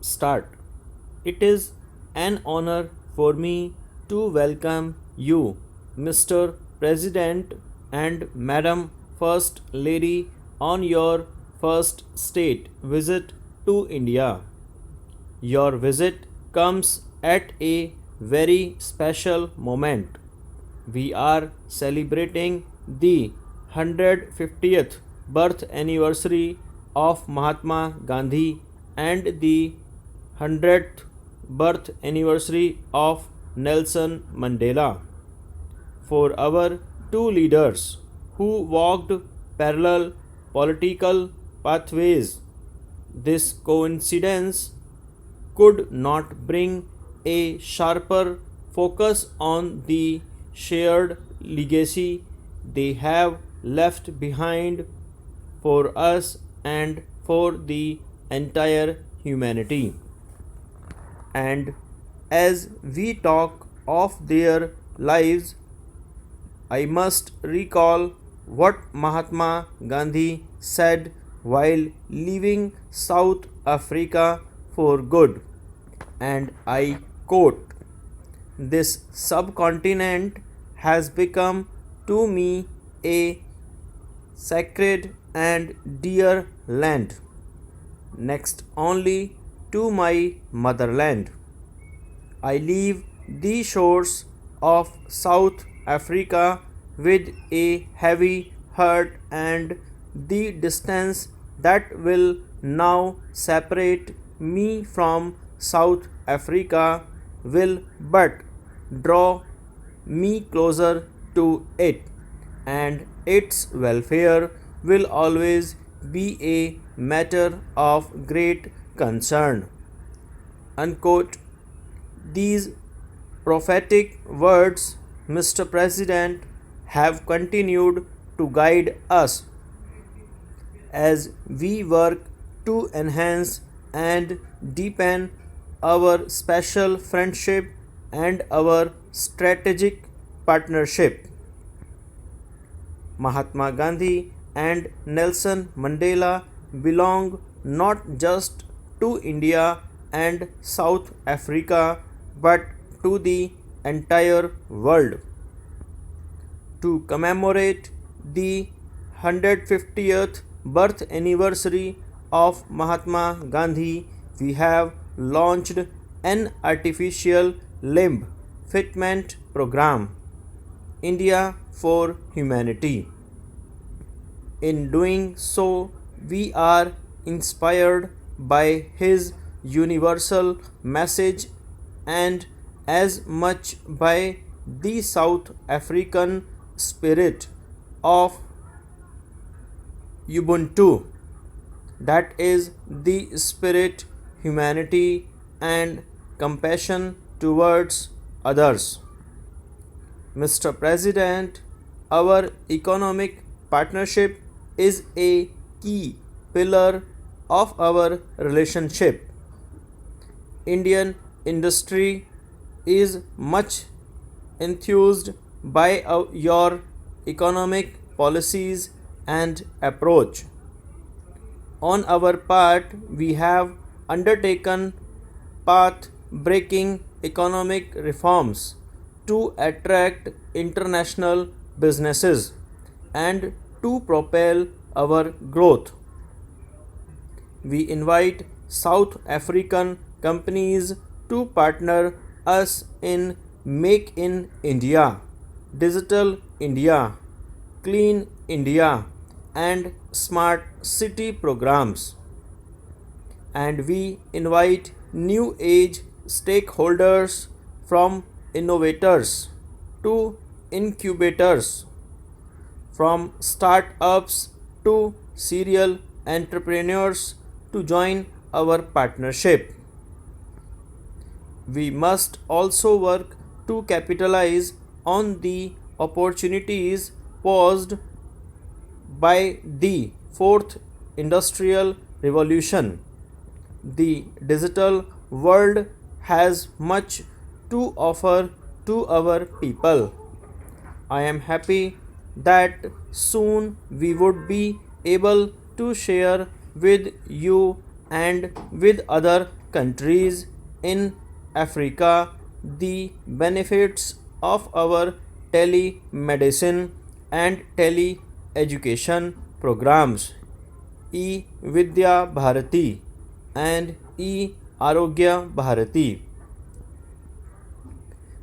start. It is an honor for me to welcome you, Mr. President and Madam First Lady, on your first state visit to India. Your visit comes at a very special moment. We are celebrating the 150th birth anniversary of Mahatma Gandhi and the 100th birth anniversary of Nelson Mandela. For our two leaders who walked parallel political pathways, this coincidence could not bring a sharper focus on the shared legacy they have left behind for us and for the entire humanity. And as we talk of their lives, I must recall what Mahatma Gandhi said while leaving South Africa for good. And I quote, "This subcontinent has become to me a sacred and dear land, next only to my motherland. I leave the shores of South Africa with a heavy heart, and the distance that will now separate me from South Africa will but draw me closer to it, and its welfare will always be a matter of great concern." Unquote. These prophetic words, Mr. President, have continued to guide us as we work to enhance and deepen our special friendship and our strategic partnership. Mahatma Gandhi and Nelson Mandela belong not just to India and South Africa but to the entire world. To commemorate the 150th birth anniversary of Mahatma Gandhi, we have launched an artificial limb fitment program, India for Humanity. In doing so, we are inspired by his universal message and as much by the South African spirit of Ubuntu, that is the spirit, humanity, and compassion towards others. Mr. President, our economic partnership is a key pillar of our relationship. Indian industry is much enthused by your economic policies and approach. On our part, we have undertaken path breaking economic reforms to attract international businesses and to propel our growth. We invite South African companies to partner us in Make in India, Digital India, Clean India, and Smart City programs. And we invite new age stakeholders from innovators to incubators, from startups to serial entrepreneurs to join our partnership. We must also work to capitalize on the opportunities posed by the fourth industrial revolution. The digital world has much to offer to our people. I am happy that soon we would be able to share with you and with other countries in Africa the benefits of our telemedicine and tele-education programs, E-Vidya Bharati and E-Arogya Bharati.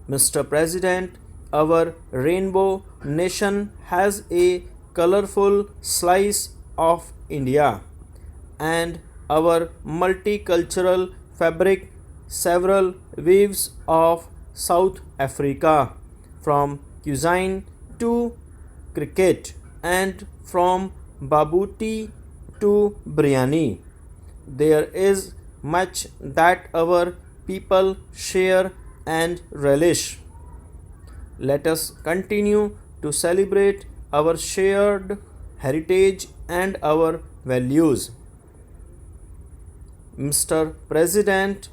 Mr. President, our rainbow nation has a colorful slice of India, and our multicultural fabric several waves of South Africa, from cuisine to cricket and from babuti to biryani. There is much that our people share and relish. Let us continue to celebrate our shared heritage and our values. Mr. President,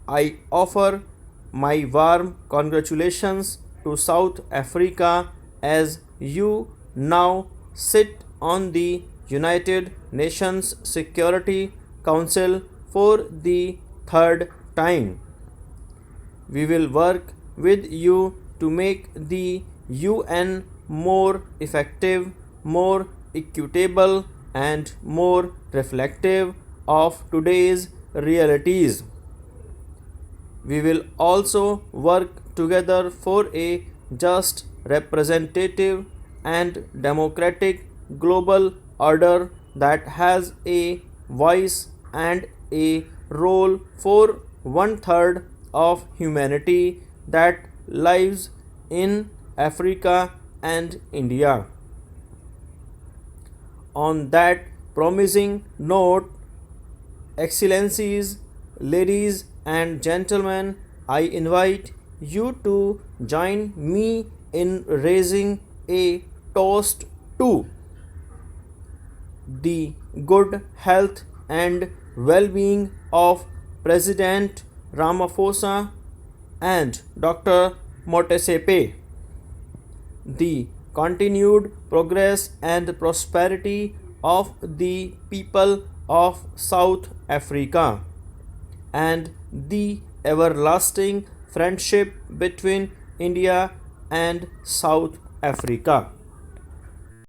I offer my warm congratulations to South Africa as you now sit on the United Nations Security Council for the third time. We will work with you to make the UN more effective, more equitable, and more reflective of today's realities. We will also work together for a just, representative, and democratic global order that has a voice and a role for one third of humanity that lives in Africa and India. On that promising note, Excellencies, ladies and gentlemen, I invite you to join me in raising a toast to the good health and well being of President Ramaphosa and Dr. Motesepe, the continued progress and prosperity of the people of South Africa, and the everlasting friendship between India and South Africa.